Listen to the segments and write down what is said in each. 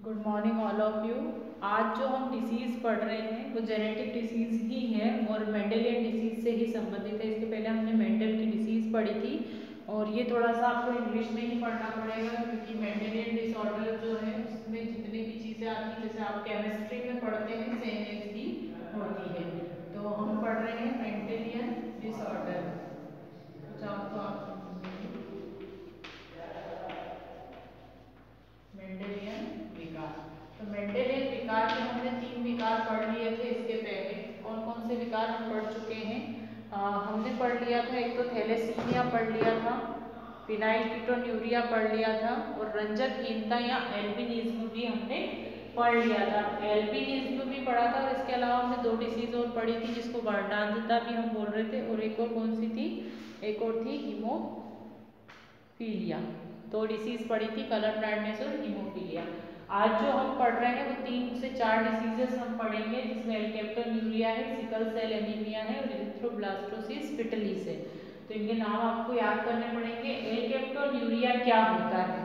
Good morning all of you. आज जो हम डिसीज़ पढ़ रहे हैं वो जेनेटिक डिसीज़ ही है और मेंडेलियन डिसीज़ से ही संबंधित है। इसके पहले हमने मेंडल की डिसीज़ पढ़ी थी और ये थोड़ा सा आपको इंग्लिश में ही पढ़ना पड़ेगा क्योंकि मेंडेलियन डिसऑर्डर जो है उसमें जितनी भी चीज़ें आती हैं जैसे आप केमिस्ट्री में पढ़ते हैं सेम एज ही होती है। तो हम पढ़ रहे हैं मेंडेलियन डिसऑर्डर। कुछ आपको मेंडेलियन विकार। तो मेंडेलियन विकार में हमने 3 विकार पढ़ लिए थे। इसके पहले कौन कौन से विकार हम पढ़ चुके हैं? हमने पढ़ लिया था, एक तो थैलेसीमिया पढ़ लिया था, फिनाइलकीटोन्यूरिया पढ़ लिया था और रंजकहीनता या एल्बिनिज्म भी हमने पढ़ लिया था। एल्बिनिज्म भी पढ़ा था और इसके अलावा हमने 2 डिसीज और पढ़ी थी जिसको वर्णांधता भी हम बोल रहे थे और एक और कौन सी थी? एक और थी हीमोफीलिया। 2 डिसीज पढ़ी थी, कलर ब्लाइंडनेस और हीमोफीलिया। आज जो हम पढ़ रहे हैं वो 3 से 4 डिसीजेस हम पढ़ेंगे जिसमें एल्केप्टोन्यूरिया है, सिकल सेल एनीमिया है और एरिथ्रोब्लास्टोसिस पिटलिस है। तो इनके नाम आपको याद करने पड़ेंगे। एल्केप्टोन्यूरिया क्या होता है?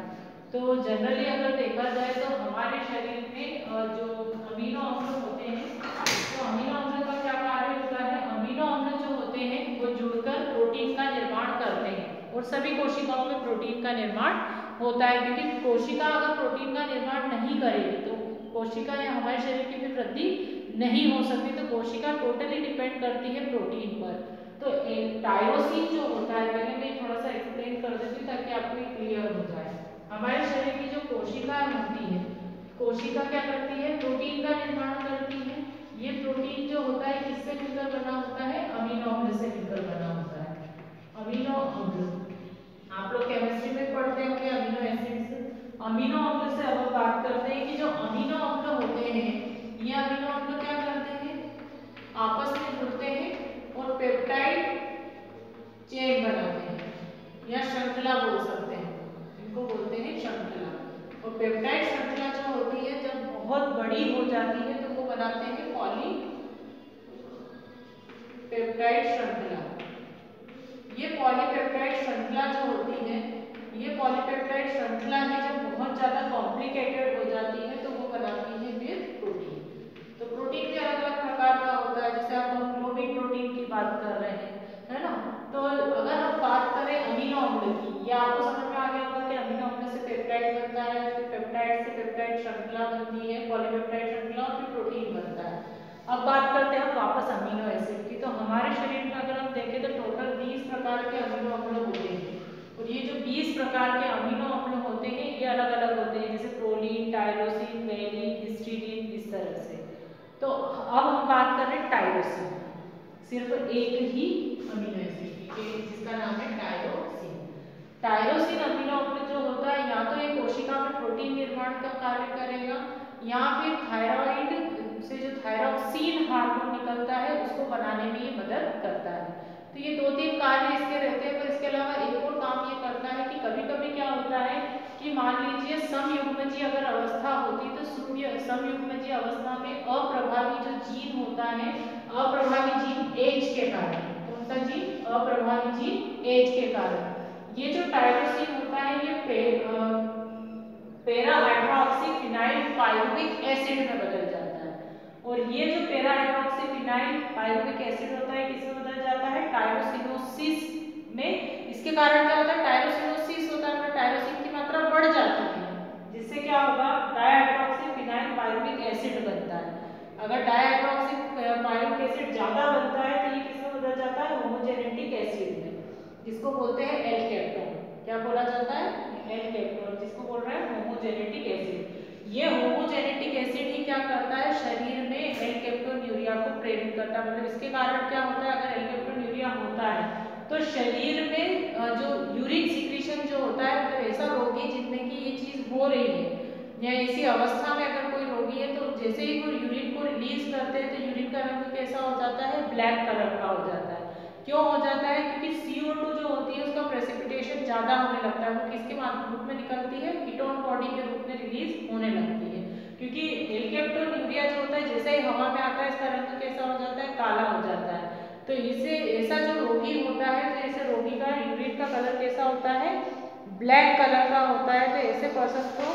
तो जनरली अगर देखा जाए तो हमारे शरीर में जो अमीनो अम्ल होते हैं तो अमीनो अम्ल का क्या कार्य होता है? अमीनो अम्ल जो होते हैं वो जुड़कर प्रोटीन का निर्माण करते हैं और सभी कोशिकाओं में प्रोटीन का निर्माण होता है क्योंकि कोशिका अगर प्रोटीन का निर्माण नहीं करेगी तो कोशिका या हमारे शरीर की भी वृद्धि नहीं हो सकती। तो कोशिका टोटली डिपेंड करती है प्रोटीन पर। तो टायरोसिन जो होता है, पहले मैं थोड़ा सा एक्सप्लेन कर देती हूँ ताकि आपको ये क्लियर हो जाए। हमारे शरीर की जो कोशिका होती है, कोशिका क्या करती है? प्रोटीन का निर्माण करती है। ये प्रोटीन जो होता है किससे मिलकर बना होता है? अमीनो अम्ल से मिलकर बना होता है। अमीनो अम्ल आप लोग केमिस्ट्री में पढ़ते होंगे अमीनो एसिड्स। अमीनो अम्ल से अब हम बात करते हैं कि जो अमीनो अम्ल होते हैं ये अमीनो अम्ल क्या करते हैं? आपस में जुड़ते हैं और पेप्टाइड चेन बनाते हैं या श्रृंखला बोल सकते हैं, इनको बोलते हैं श्रृंखला। और पेप्टाइड श्रृंखला जो होती है जब बहुत बड़ी हो जाती है तो वो बनाते हैं पॉली पेप्टाइड श्रृंखला। ये पॉलीपेप्टाइड श्रृंखला जो होती है, ये पॉलीपेप्टाइड श्रृंखला ही जब बहुत ज्यादा कॉम्प्लिकेटेड हो जाती है तो वो बनाती है फिर प्रोटीन। तो प्रोटीन भी अलग अलग प्रकार का होता है, जैसे आप ग्लोबिन प्रोटीन की बात कर रहे हैं, है ना? तो अगर हम बात करें अमीनो अम्ल की, ये आपको समझ में आ गया होगा कि अमीनो अम्ल से पेप्टाइड बनता है, फिर पेप्टाइड से पेप्टाइड श्रृंखला बनती है, पॉलीपेप्टाइड श्रृंखला और फिर प्रोटीन बनता है। अब बात करते हैं हम वापस अमीनो एसिड की। तो हमारे शरीर में अगर हम देखें तो टोटल 20 प्रकार के अमीनो अम्ल होते हैं और ये जो 20 प्रकार के अमीनो अम्ल होते हैं ये अलग अलग होते हैं, जैसे प्रोलीन, टायरोसिन, वेलिन, हिस्टीडीन, इस तरह से। तो अब हम बात कर रहे हैं टायरोसिन, सिर्फ एक ही अमीनो एसिड की जिसका नाम है टायरोसिन। टायरोसिन अमीनो अम्ल जो होता है या तो ये कोशिका में प्रोटीन निर्माण का कार्य करेगा या फिर थायराइड से जो थायरॉक्सिन हार्मोन निकलता है उसको बनाने में ये मदद करता है। तो ये 2-3 कार्य इसके रहते हैं, पर इसके अलावा एक और काम ये करता है कि कभी कभी क्या होता है कि मान लीजिए समयुग्मजीय अगर अवस्था होती तो समयुग्मजीय अवस्था में अप्रभावी जो जीन होता है, अप्रभावी जीन एज के कारण, कौन सा जीन? अप्रभावी जीन एज के कारण ये जो टायरोसिन होता है ये पेरा हाइड्रोक्सी फिनाइल पायरुविक एसिड में बदल जाता है। और ये जो पेरा हाइड्रोक्सी फिनाइल पायरुविक एसिड होता है किसमें बदल जाता है? टायरोसिनोसिस में। इसके कारण क्या होता है? टायरोसिनोसिस होता है, टायरोसिन की मात्रा बढ़ जाती है जिससे क्या होगा? डायहाइड्रोक्सी फिनाइल पायरुविक एसिड बनता है। अगर डायहाइड्रोक्सी पायरुविक एसिड ज्यादा बनता है तो ये किसमें बदल जाता है? होमोजेनेटिक एसिड में, जिसको बोलते हैं एल्केटोन। क्या बोला जाता है? एल्केटोन, जिसको बोल रहे हैं होमोजेनेटिक एसिड। ये होमोजेनेटिक एसिड ही क्या करता है? शरीर में एल्केप्टोन्यूरिया को प्रेरित करता है। मतलब इसके कारण क्या होता है? अगर एल्केप्टोन्यूरिया होता है तो शरीर में जो यूरिन सिक्रीशन जो होता है, मतलब ऐसा रोगी जिसमें कि ये चीज हो रही है या इसी अवस्था में अगर कोई रोगी है तो जैसे ही वो यूरिन को रिलीज करते हैं तो यूरिन का रंग कैसा हो जाता है? ब्लैक कलर का हो जाता है। क्यों हो जाता है? क्योंकि CO2 जो होती है उसका प्रेसिपिटेशन ज्यादा होने लगता है, वो किसके रूप में निकलती है? कीटोन बॉडी के रूप में रिलीज होने लगती है। क्योंकि एल्केप्टोन्यूरिया जो होता है जैसे ही हवा में आता है इसका रंग कैसा हो जाता है? काला हो जाता है। तो इसे ऐसा जो रोगी होता है तो ऐसे रोगी का यूरिन का कलर कैसा होता है? ब्लैक कलर का होता है। तो ऐसे पर्सन को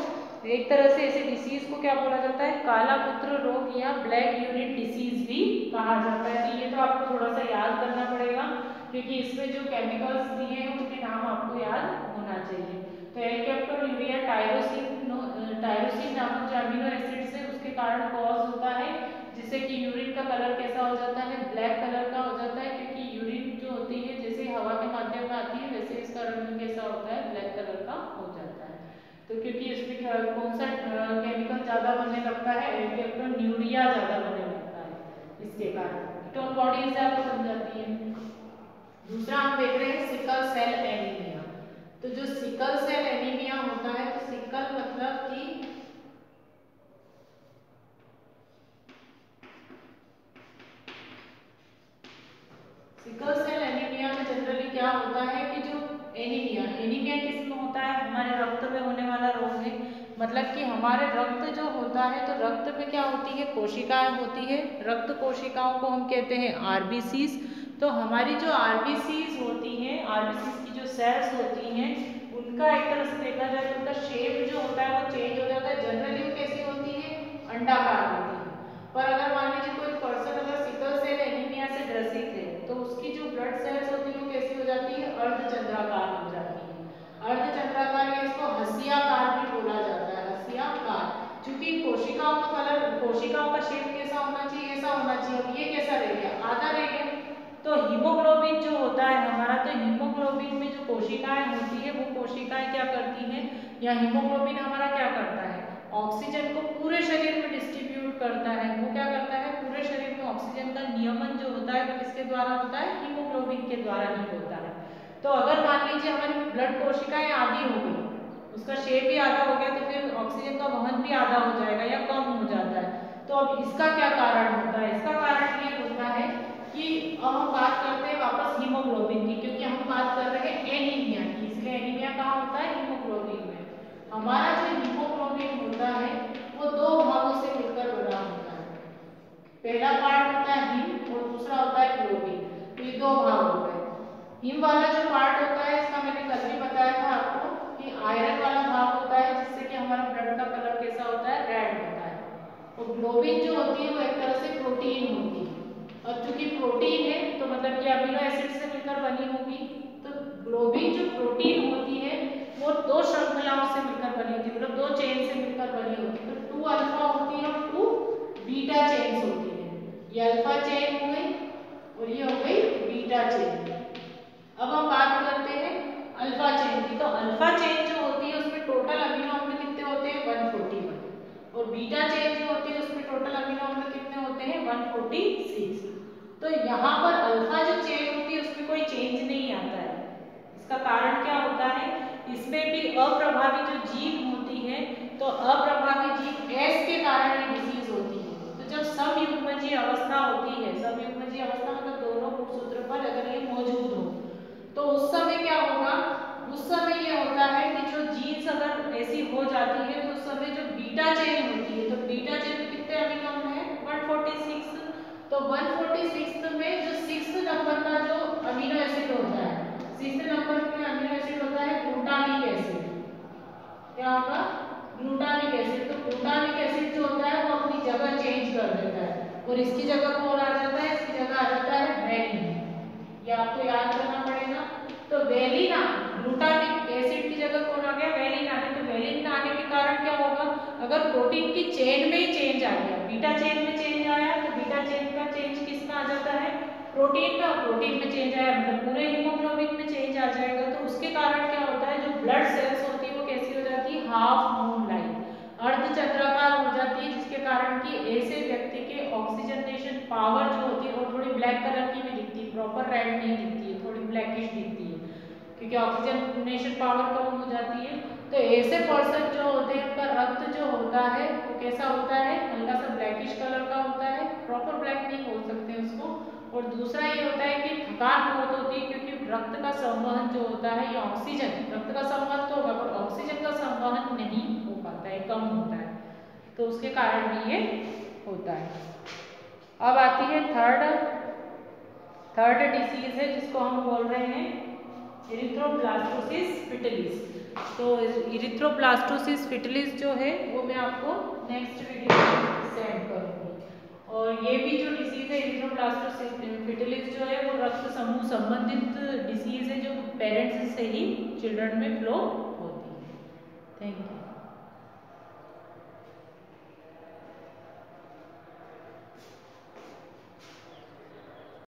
एक तरह से ऐसे डिसीज को क्या बोला जाता है, काला मूत्र रोग या ब्लैक यूरिन डिसीज भी कहा जाता है। तो ये तो आपको थोड़ा सा याद करना पड़ेगा, क्योंकि इसमें जो केमिकल्स दिए हैं उनके नाम आपको याद होना चाहिए। तो एल-कैप्टोन्यूरिया टायरोसिन नामक जो अमीनो एसिड्स है उसके कारण कॉज होता है, जिससे कि यूरिन का कलर कैसा हो जाता है, ब्लैक कलर का हो जाता है, क्योंकि यूरिन जो होती है जैसे हवा के माध्यम में आती है वैसे इसका रंग कैसा होता है, ब्लैक कलर का हो जाता है। तो क्योंकि इसमें कौन सा केमिकल ज्यादा बनने लगता है, एल-कैप्टोन्यूरिया ज्यादा बनने लगता है, इसके कारण कीटोन बॉडीज ज्यादा बन जाती है। दूसरा हम देख रहे हैं सिकल सेल एनीमिया। तो जो सिकल सेल एनीमिया होता है, तो सिकल मतलब कि सिकल सेल एनीमिया में जनरली क्या होता है कि जो एनीमिया किसमें होता है, हमारे रक्त में होने वाला रोग है। मतलब कि हमारे रक्त जो होता है, तो रक्त में क्या होती है, कोशिकाएं होती है, रक्त कोशिकाओं को हम कहते हैं आरबीसीज। तो हमारी जो आरबीसीज होती हैं, आरबीसीज की जो सेल्स होती हैं, उनका एक तरह से देखा जाए तो उनका शेप जो होता है वो चेंज हो जाता है। जनरली वो कैसी होती है, अंडाकार होती है। पर अगर मान लीजिए कोई पर्सन अगर सिकल सेल एनीमिया से ग्रसित है, तो उसकी जो ब्लड सेल्स होती है वो कैसी हो जाती है, अर्धचंद्राकार हो जाती है। अर्धचंद्राकार या इसको हसियाकार भी बोला जाता है, हसियाकार। क्योंकि कोशिकाओं का कलर, कोशिकाओं का शेप कैसा होना चाहिए, ऐसा होना चाहिए। अब ये कैसा रह गया, आधा रह गया। तो हीमोग्लोबिन जो होता है हमारा, तो हीमोग्लोबिन में जो कोशिकाएं होती है वो कोशिकाएं क्या करती हैं, या हीमोग्लोबिन हमारा क्या करता है, ऑक्सीजन को पूरे शरीर में डिस्ट्रीब्यूट करता है। वो क्या करता है, पूरे शरीर में ऑक्सीजन का नियमन जो होता है वो किसके द्वारा होता है, हीमोग्लोबिन के द्वारा ही होता है। तो अगर मान लीजिए हमारी ब्लड कोशिकाएं आधी हो गई, उसका शेप भी आधा हो गया, तो फिर ऑक्सीजन का वहन भी आधा हो जाएगा या कम हो जाता है। तो अब इसका क्या कारण होता है, इसका कारण ये होता है कि अब हम बात करते हैं वापस हीमोग्लोबिन की, क्योंकि हम बात कर रहे हैं एनीमिया की, इसलिए एनीमिया कहाँ होता है, हीमोग्लोबिन में। हमारा जो हीमोग्लोबिन होता है वो दो भागों से मिलकर बना होता है। पहला पार्ट होता है हिम और दूसरा होता है ग्लोबिन। तो ये दो भाग होते हैं। हिम वाला जो पार्ट होता है, इसका मैंने कल भी बताया था आपको कि आयरन वाला भाग होता है, जिससे कि हमारा ब्लड का कलर कैसा होता है, रेड होता है। और ग्लोबिन जो होती है वो एक तरह से प्रोटीन होती है। और चूंकि प्रोटीन है तो मतलब कि अमीनो एसिड से मिलकर बनी होगी। तो ग्लोबिन जो प्रोटीन होती है वो दो श्रृंखलाओं से मिलकर बनी होती है, मतलब दो चेन से मिलकर बनी होती है। तो 2 अल्फा होती है और 2 बीटा चेन्स होती है। ये अल्फा चेन हो गई और ये हो गई बीटा चेन। अब हम बात करते हैं अल्फा चेन की। तो अल्फा चेन जो होती है उसमें टोटल अमीनो अम्ल कितने होते हैं, 141। और बीटा चेन जो होती है उसमें टोटल अमीनो अम्ल कितने होते हैं, 146। तो यहाँ पर अल्फा जो चेन होती है उसमें कोई चेंज नहीं आता है। इसका कारण क्या होता है, इसमें भी अप्रभावी जो जीन होती है, तो अप्रभावी जीन एस के कारण ये डिजीज होती है। तो जब समयुग्मजीय अवस्था होती है, समयुग्मजीय अवस्था मतलब दोनों गुणसूत्र पर अगर ये मौजूद हो, तो उस समय क्या होगा, उस समय ये होता है कि जो जीन्स अगर ऐसी हो जाती है तो उस समय जो बीटा चेन होती है, तो बीटा चेन में कितने अमीनो अम्ल है, 146। तो 146 में जो 6th नंबर का जो अमीनो एसिड होता है, 6th नंबर में अमीनो एसिड होता है ग्लूटामिक एसिड। क्या होगा, ग्लूटामिक एसिड। तो ग्लूटामिक एसिड जो होता है वो अपनी जगह चेंज कर देता है और इसकी जगह कौन आ जाता है, इसकी जगह आ जाता है वेलिन। ये आपको याद करना पड़ेगा। तो वेलिन, ग्लूटामिक एसिड की जगह कौन आ गया, वेलिन आ गया। तो वेलिन आने के कारण क्या होगा, अगर प्रोटीन की चेन में ही चेंज आ गया, बीटा चेन में चेंज आया, तो बीटा चेन का चेंज किसमें आ जाता है, प्रोटीन में। प्रोटीन में चेंज आया मतलब पूरे हीमोग्लोबिन में चेंज आ जाएगा। तो उसके कारण क्या होता है, जो ब्लड सेल्स होती है वो कैसी हो जाती है, हाफ मून लाइक, अर्धचंद्राकार हो जाती है, जिसके कारण कि ऐसे व्यक्ति के ऑक्सीजनेशन पावर जो होती है वो थोड़ी ब्लैक कलर की भी दिखती है, प्रॉपर रेड नहीं दिखती है, थोड़ी ब्लैकिश दिखती है, क्योंकि ऑक्सीजनेशन पावर कम हो जाती है। तो ऐसे पर्सन जो होते हैं उनका रक्त जो होता है वो कैसा होता है, हल्का सा ब्लैकिश कलर का होता है, प्रॉपर ब्लैक नहीं बोल सकते उसको। और दूसरा ये होता है कि थकान बहुत होती है, क्योंकि रक्त का संवहन जो होता है, ये ऑक्सीजन, रक्त का संवहन तो होगा पर ऑक्सीजन का संवहन नहीं हो पाता है, कम होता है, तो उसके कारण भी ये होता है। अब आती है थर्ड डिसीज है जिसको हम बोल रहे हैं एरिथ्रोब्लास्टोसिस पिटिलिस। तो इरिथ्रोब्लास्टोसिस फिटिलिस जो है वो मैं आपको नेक्स्ट वीडियो में सेंड करूँगी। और ये भी जो डिसीज़ है इरिथ्रोब्लास्टोसिस फिटिलिस जो है वो रक्त समूह संबंधित डिसीज़ है जो पेरेंट्स से ही चिल्ड्रन में फ्लो होती है। Thank you.